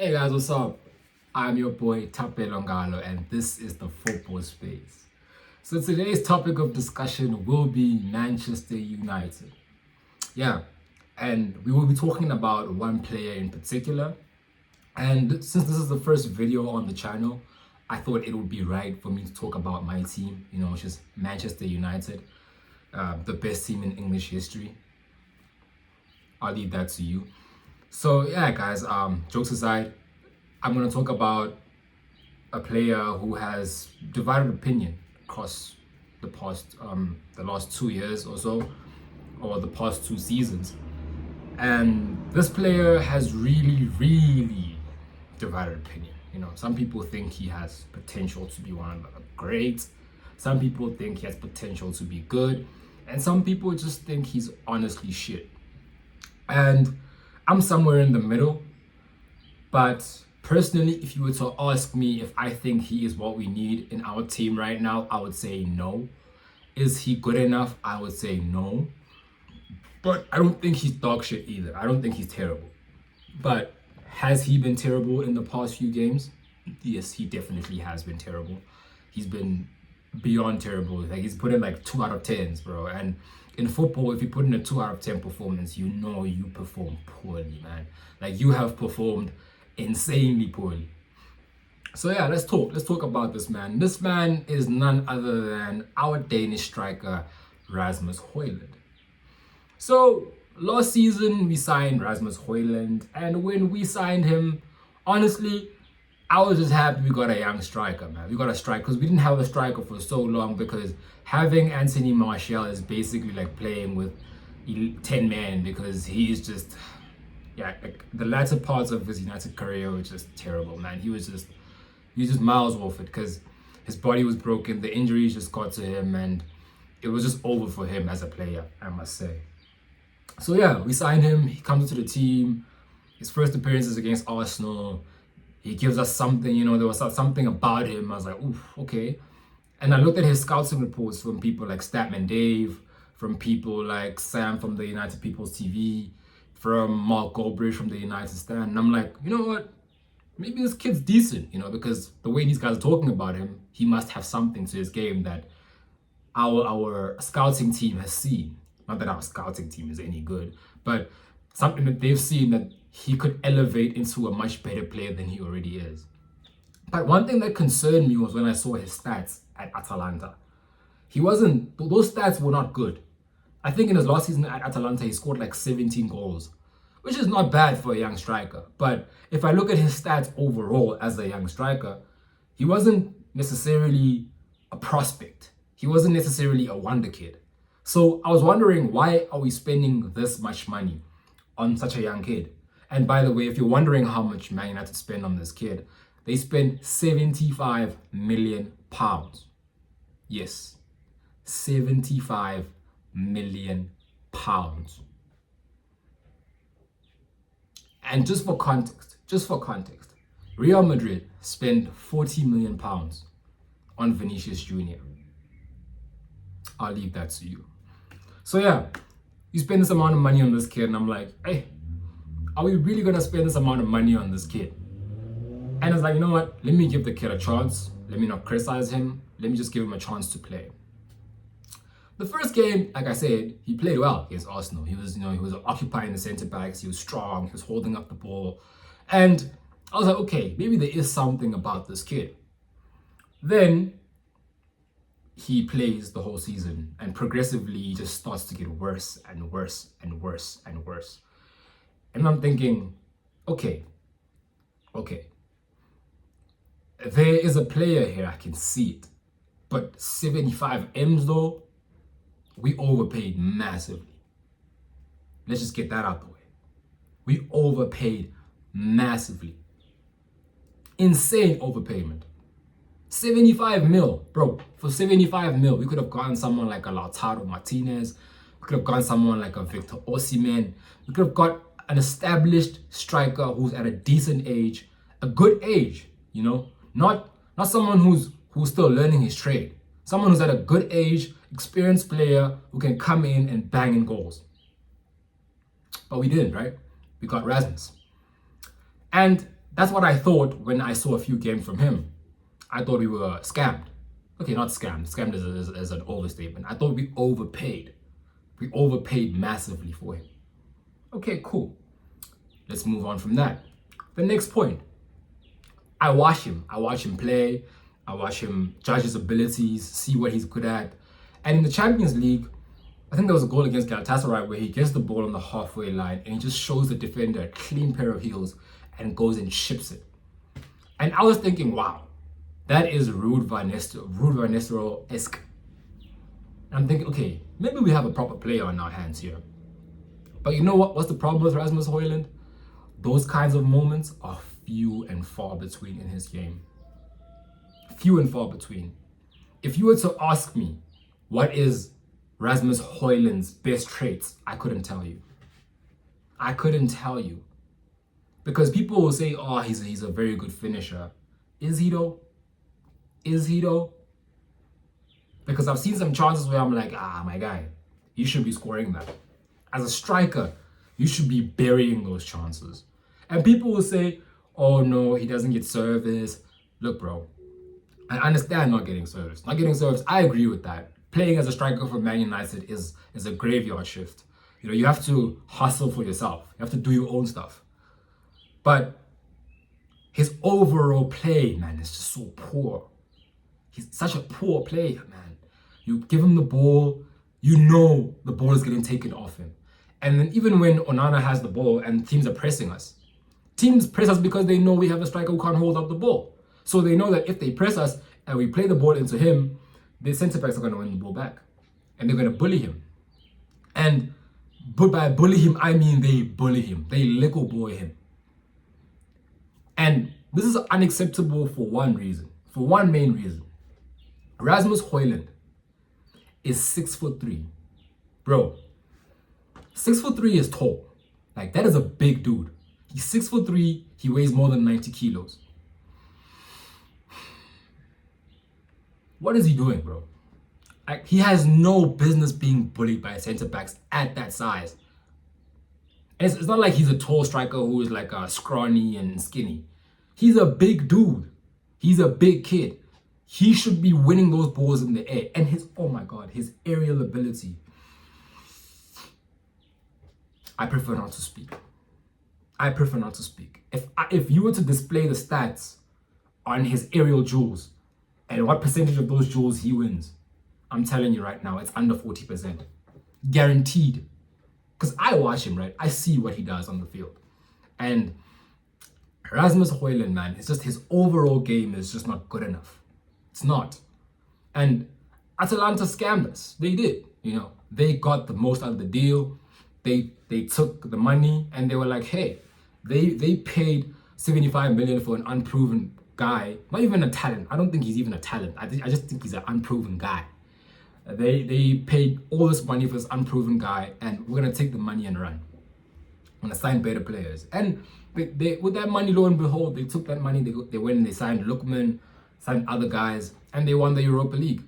Hey guys, what's up? I'm your boy Tape Longalo, and this is the Football Space. So today's topic of discussion will be Manchester United. Yeah, and we will be talking about one player in particular. And since this is the first video on the channel, I thought it would be right for me to talk about my team, which is Manchester United, the best team in English history. I'll leave that to you. So yeah, guys, jokes aside, I'm going to talk about a player who has divided opinion across the last 2 years or so, or the past 2 seasons. And this player has really divided opinion. Some people think he has potential to be one of the greats. Some people think he has potential to be good. And some people just think he's honestly shit. And I'm somewhere in the middle. But personally, if you were to ask me if I think he is what we need in our team right now, I would say no. Is he good enough? I would say no. But I don't think he's dog shit either. I don't think he's terrible. But has he been terrible in the past few games? Yes, he definitely has been terrible. He's been beyond terrible. Like, he's put in like 2 out of 10s, bro. And in football, if you put in a 2 out of 10 performance, you perform poorly, man. Like, you have performed insanely poorly. So yeah, let's talk about this man. This man is none other than our Danish striker, Rasmus Holjllund. So last season we signed Rasmus Holjllund, and when we signed him, honestly, I was just happy we got a young striker, man. We got a striker because we didn't have a striker for so long, because having Anthony Martial is basically like playing with 10 men, because he's just, like, the latter parts of his United career were just terrible, man. He was just miles off it, because his body was broken, the injuries just got to him, and it was just over for him as a player, I must say. So yeah, we signed him. He comes into the team. His first appearances against Arsenal, he gives us something. There was something about him. I was like, oof, okay. And I looked at his scouting reports from people like Statman Dave, from people like Sam from the United People's TV, from Mark Goldbridge from the United Stand. And I'm like, you know what? Maybe this kid's decent, because the way these guys are talking about him, he must have something to his game that our scouting team has seen. Not that our scouting team is any good, but something that they've seen that he could elevate into a much better player than he already is. But one thing that concerned me was when I saw his stats at Atalanta. Those stats were not good. I think in his last season at Atalanta, he scored like 17 goals, which is not bad for a young striker. But if I look at his stats overall as a young striker, he wasn't necessarily a prospect. He wasn't necessarily a wonder kid. So I was wondering, why are we spending this much money on such a young kid? And by the way, if you're wondering how much Man United spend on this kid, they spent £75 million. Yes, £75 million. And just for context, Real Madrid spent £40 million on Vinicius Jr. I'll leave that to you. So yeah, you spend this amount of money on this kid, and I'm like, hey, are we really gonna spend this amount of money on this kid? And it's like, you know what? Let me give the kid a chance. Let me not criticize him. Let me just give him a chance to play. The first game, like I said, he played well against Arsenal. He was occupying the centre backs. He was strong. He was holding up the ball, and I was like, okay, maybe there is something about this kid. Then he plays the whole season, and progressively he just starts to get worse and worse and worse and worse. And I'm thinking, okay, there is a player here, I can see it. But 75 M's though, we overpaid massively. Let's just get that out the way. We overpaid massively. Insane overpayment. 75 mil, bro. For 75 mil, we could have gotten someone like a Lautaro Martinez. We could have gotten someone like a Victor Osimhen. We could have got an established striker who's at a decent age, a good age, not someone who's still learning his trade. Someone who's at a good age, experienced player who can come in and bang in goals. But we didn't, right? We got Rasmus. And That's what I thought when I saw a few games from him. I thought we were scammed. Okay, not scammed. Scammed is an overstatement. I thought we overpaid. We overpaid massively for him. Okay, cool. Let's move on from that. The next point. I watch him. I watch him play. I watch him judge his abilities, see what he's good at. And in the Champions League, I think there was a goal against Galatasaray where he gets the ball on the halfway line and he just shows the defender a clean pair of heels and goes and chips it. And I was thinking, wow, that is Ruud van Nistelrooy-esque. I'm thinking, okay, maybe we have a proper player on our hands here. But you know what? What's the problem with Rasmus Holjllund? Those kinds of moments are few and far between in his game. Few and far between. If you were to ask me, what is Rasmus Hoijlund's best traits? I couldn't tell you. I couldn't tell you. Because people will say, oh, he's a very good finisher. Is he though? Is he though? Because I've seen some chances where I'm like, my guy, you should be scoring that. As a striker, you should be burying those chances. And people will say, oh no, he doesn't get service. Look, bro, I understand not getting service. Not getting service, I agree with that. Playing as a striker for Man United is a graveyard shift. You know, you have to hustle for yourself. You have to do your own stuff. But his overall play, man, is just so poor. He's such a poor player, man. You give him the ball, you know the ball is getting taken off him. And then even when Onana has the ball and teams are pressing us, teams press us because they know we have a striker who can't hold up the ball. So they know that if they press us and we play the ball into him, the centre backs are going to win the ball back. And they're going to bully him. And but by bully him, I mean they bully him. They little boy him. And this is unacceptable for one reason. For one main reason. Rasmus Holjlund is 6'3". Bro, 6'3" is tall. Like, that is a big dude. He's 6'3", he weighs more than 90 kilos. What is he doing, bro? Like, he has no business being bullied by centre backs at that size. And it's not like he's a tall striker who is like scrawny and skinny. He's a big dude. He's a big kid. He should be winning those balls in the air. And his, oh my God, his aerial ability. I prefer not to speak. I prefer not to speak. If you were to display the stats on his aerial duels and what percentage of those duels he wins, I'm telling you right now, it's under 40%. Guaranteed. Because I watch him, right? I see what he does on the field. And Rasmus Holjlund, man, it's just his overall game is just not good enough. It's not. And Atalanta scammed us. They did. You know, they got the most out of the deal. They took the money and they were like, hey, they paid 75 million for an unproven guy. Not even a talent. I don't think he's even a talent. I just think he's an unproven guy. They paid all this money for this unproven guy, and we're gonna take the money and run. I'm gonna sign better players. And they with that money, lo and behold, they took that money. They went and they signed Lookman, signed other guys, and they won the Europa League.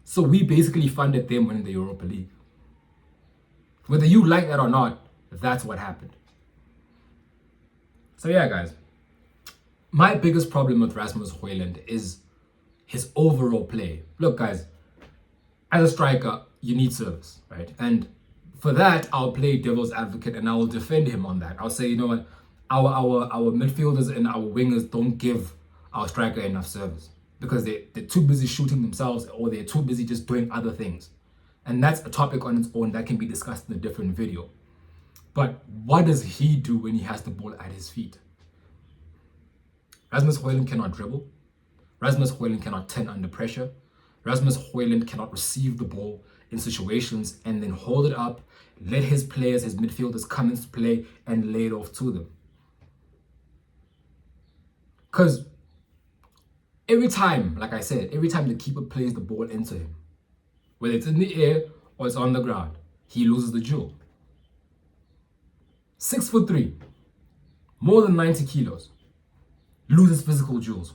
So we basically funded them winning the Europa League. Whether you like that or not, that's what happened. So yeah, guys, my biggest problem with Rasmus Holjlund is his overall play. Look, guys, as a striker, you need service, right? And for that, I'll play devil's advocate and I will defend him on that. I'll say, you know what, our midfielders and our wingers don't give our striker enough service because they're too busy shooting themselves or they're too busy just doing other things. And that's a topic on its own that can be discussed in a different video. But what does he do when he has the ball at his feet? Rasmus Holjlund cannot dribble. Rasmus Holjlund cannot turn under pressure. Rasmus Holjlund cannot receive the ball in situations and then hold it up, let his players, his midfielders come into play and lay it off to them. Because every time, like I said, every time the keeper plays the ball into him, whether it's in the air or it's on the ground, he loses the duel. 6'3", more than 90 kilos, loses physical duels.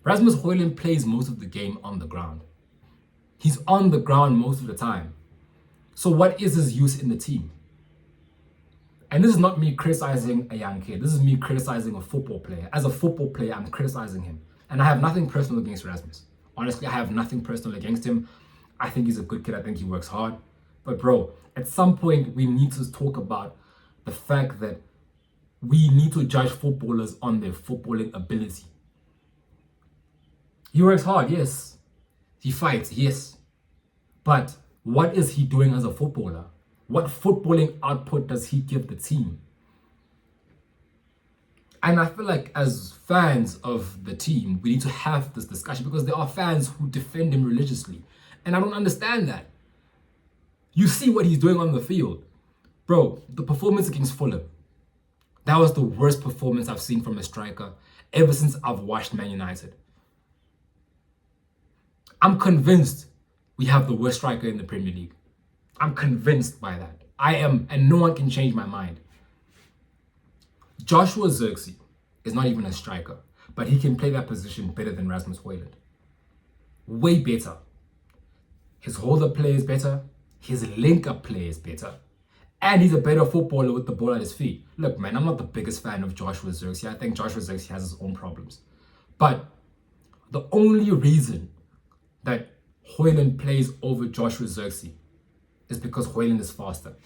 Rasmus Holjlund plays most of the game on the ground. He's on the ground most of the time. So what is his use in the team? And this is not me criticizing a young kid. This is me criticizing a football player. As a football player, I'm criticizing him. And I have nothing personal against Rasmus. Honestly, I have nothing personal against him. I think he's a good kid. I think he works hard. But bro, at some point, we need to talk about the fact that we need to judge footballers on their footballing ability. He works hard, yes. He fights, yes. But what is he doing as a footballer? What footballing output does he give the team? And I feel like as fans of the team, we need to have this discussion because there are fans who defend him religiously. And I don't understand that. You see what he's doing on the field. Bro, the performance against Fulham, that was the worst performance I've seen from a striker ever since I've watched Man United. I'm convinced we have the worst striker in the Premier League. I'm convinced by that. I am, and no one can change my mind. Joshua Zirkzee is not even a striker, but he can play that position better than Rasmus Holjllund. Way better. His holder play is better. His link-up play is better. And he's a better footballer with the ball at his feet. Look, man, I'm not the biggest fan of Joshua Zirkzee. I think Joshua Zirkzee has his own problems. But the only reason that Holjlund plays over Joshua Zirkzee is because Holjlund is faster.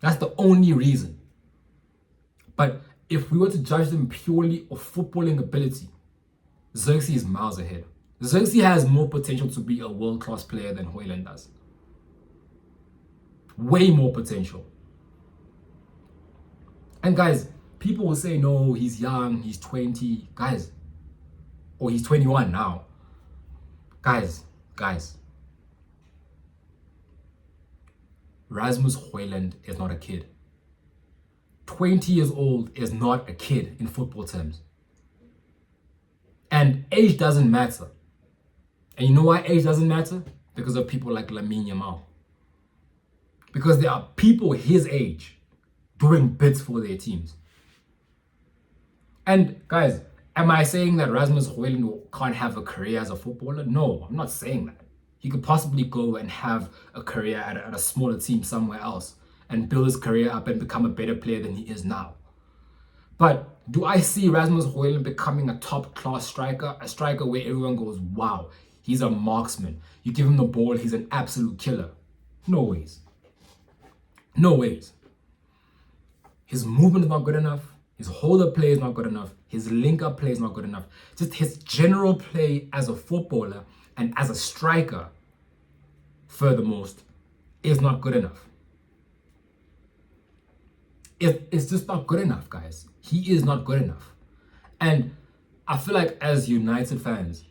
That's the only reason. But if we were to judge them purely of footballing ability, Zirkzee is miles ahead. Zirkzee has more potential to be a world-class player than Holjlund does. Way more potential. And guys, people will say, no, he's young, he's 20. Guys, or he's 21 now. Guys. Rasmus Holjlund is not a kid. 20 years old is not a kid in football terms. And age doesn't matter. And you know why age doesn't matter? Because of people like Lamine Yamal. Because there are people his age doing bits for their teams. And guys, am I saying that Rasmus Holjlund can't have a career as a footballer? No, I'm not saying that. He could possibly go and have a career at a smaller team somewhere else and build his career up and become a better player than he is now. But do I see Rasmus Holjlund becoming a top-class striker? A striker where everyone goes, wow, he's a marksman. You give him the ball, he's an absolute killer. No ways. No ways. His movement is not good enough. His holder play is not good enough. His link-up play is not good enough. Just his general play as a footballer and as a striker, furthermost, is not good enough. It's just not good enough, guys. He is not good enough. And I feel like as United fans,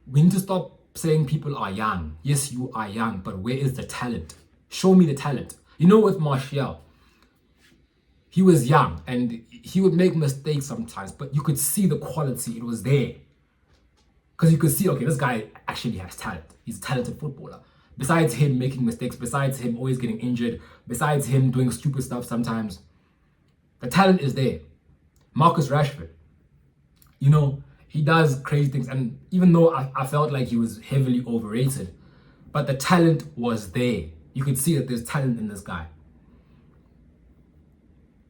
we need to stop saying people are young. Yes, you are young, but where is the talent? Show me the talent. You know, with Martial, he was young and he would make mistakes sometimes, but you could see the quality. It was there. Because you could see, okay, this guy actually has talent. He's a talented footballer. Besides him making mistakes, besides him always getting injured, besides him doing stupid stuff sometimes, the talent is there. Marcus Rashford, you know, he does crazy things. And even though I felt like he was heavily overrated, but the talent was there. You could see that there's talent in this guy.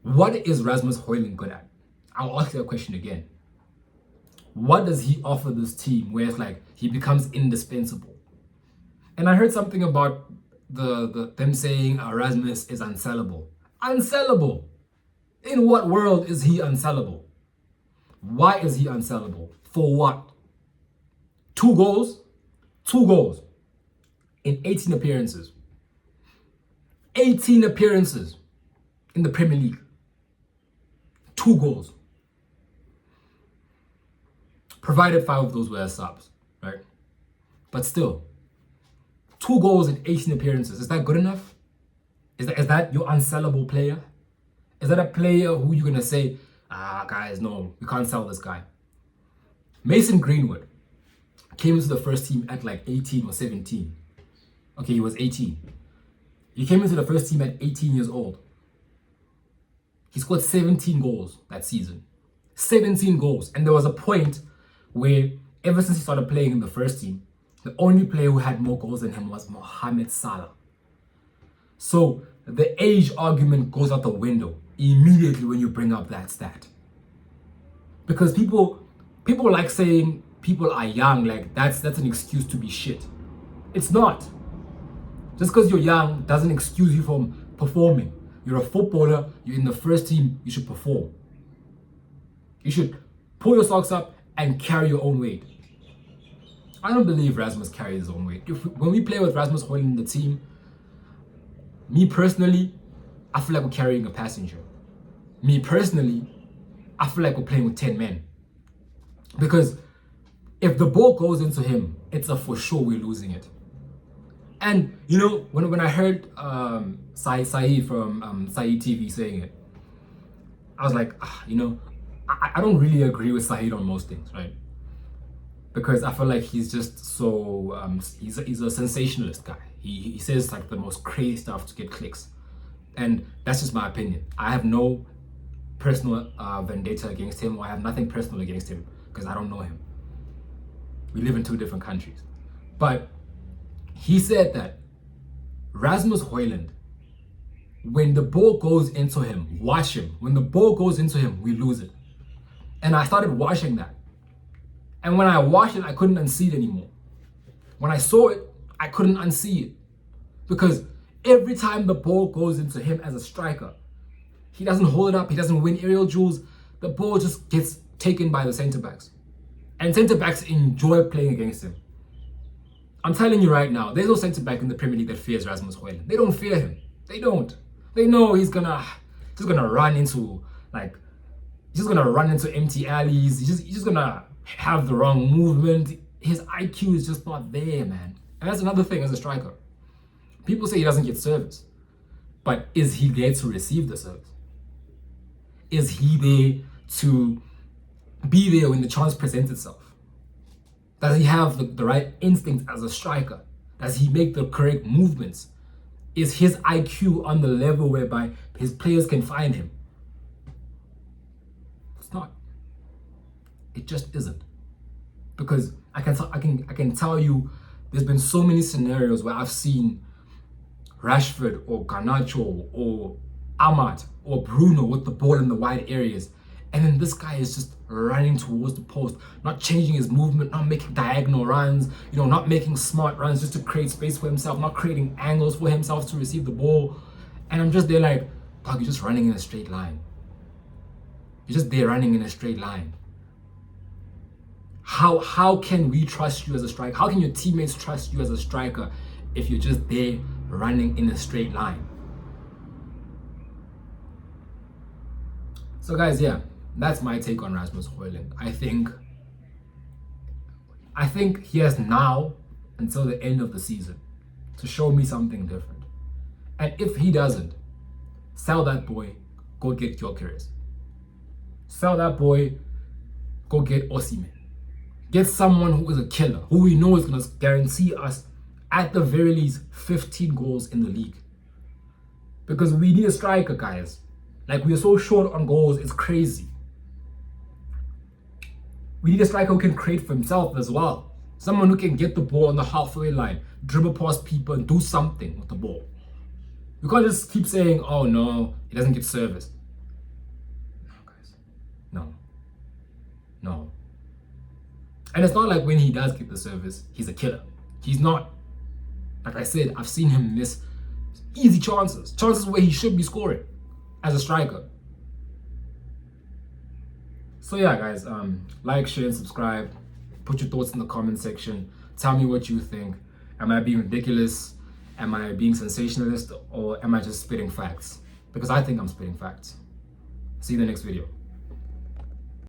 What is Rasmus Holjlund good at? I'll ask you a question again. What does he offer this team where it's like he becomes indispensable? And I heard something about them saying Rasmus is unsellable. Unsellable? In what world is he unsellable? Why is he unsellable? For what? 2 goals? 2 goals in 18 appearances. 18 appearances in the Premier League. 2 goals. Provided 5 of those were as subs, right? But still, 2 goals in 18 appearances. Is that good enough? Is that your unsellable player? Is that a player who you're going to say, guys, no, we can't sell this guy? Mason Greenwood came into the first team at like 18 or 17. Okay, he was 18. He came into the first team at 18 years old. He scored 17 goals that season. 17 goals. And there was a point where, ever since he started playing in the first team, the only player who had more goals than him was Mohamed Salah. So the age argument goes out the window immediately when you bring up that stat. Because people like saying people are young, like that's an excuse to be shit. It's not. Just because you're young doesn't excuse you from performing. You're a footballer, you're in the first team, you should perform. You should pull your socks up and carry your own weight. I don't believe Rasmus carries his own weight. When we play with Rasmus Holjllund in the team, me personally, I feel like we're carrying a passenger. Me personally, I feel like we're playing with 10 men. Because if the ball goes into him, it's a for sure we're losing it. And you know, when I heard Saeed from Saeed TV saying it, I was like, I don't really agree with Saeed on most things, right? Because I feel like he's just so he's a sensationalist guy. He says like the most crazy stuff to get clicks, and that's just my opinion. I have no personal vendetta against him, or I have nothing personal against him because I don't know him. We live in two different countries, but he said that Rasmus Holjllund, when the ball goes into him, watch him. When the ball goes into him, we lose it. And I started watching that. And when I watched it, I couldn't unsee it anymore. When I saw it, I couldn't unsee it. Because every time the ball goes into him as a striker, he doesn't hold it up, he doesn't win aerial duels, the ball just gets taken by the centre backs. And centre backs enjoy playing against him. I'm telling you right now, there's no centre back in the Premier League that fears Rasmus Holjllund. They don't fear him. They don't. They know he's just gonna run into empty alleys. He's just gonna have the wrong movement. His IQ is just not there, man. And that's another thing as a striker. People say he doesn't get service, but is he there to receive the service? Is he there to be there when the chance presents itself? Does he have the right instinct as a striker? Does he make the correct movements? Is his IQ on the level whereby his players can find him? It's not. It just isn't. Because I can tell you, there's been so many scenarios where I've seen Rashford or Garnacho or Ahmad or Bruno with the ball in the wide areas, and then this guy is just running towards the post, not changing his movement, not making diagonal runs, not making smart runs just to create space for himself, not creating angles for himself to receive the ball. And I'm just there like, dog, you're just running in a straight line. You're just there running in a straight line. How can we trust you as a striker? How can your teammates trust you as a striker if you're just there running in a straight line? So guys, yeah, that's my take on Rasmus Holjllund. I think he has now until the end of the season to show me something different. And if he doesn't, sell that boy, go get Gyökeres. Sell that boy, go get Osimhen. Get someone who is a killer, who we know is going to guarantee us, at the very least, 15 goals in the league. Because we need a striker, guys. Like, we are so short on goals, it's crazy. We need a striker who can create for himself as well. Someone who can get the ball on the halfway line, dribble past people and do something with the ball. We can't just keep saying, oh no, he doesn't get service. No, guys. No. And it's not like when he does get the service, he's a killer. He's not. Like I said, I've seen him miss easy chances where he should be scoring as a striker. So yeah, guys, like, share, and subscribe. Put your thoughts in the comment section. Tell me what you think. Am I being ridiculous? Am I being sensationalist? Or am I just spitting facts? Because I think I'm spitting facts. See you in the next video.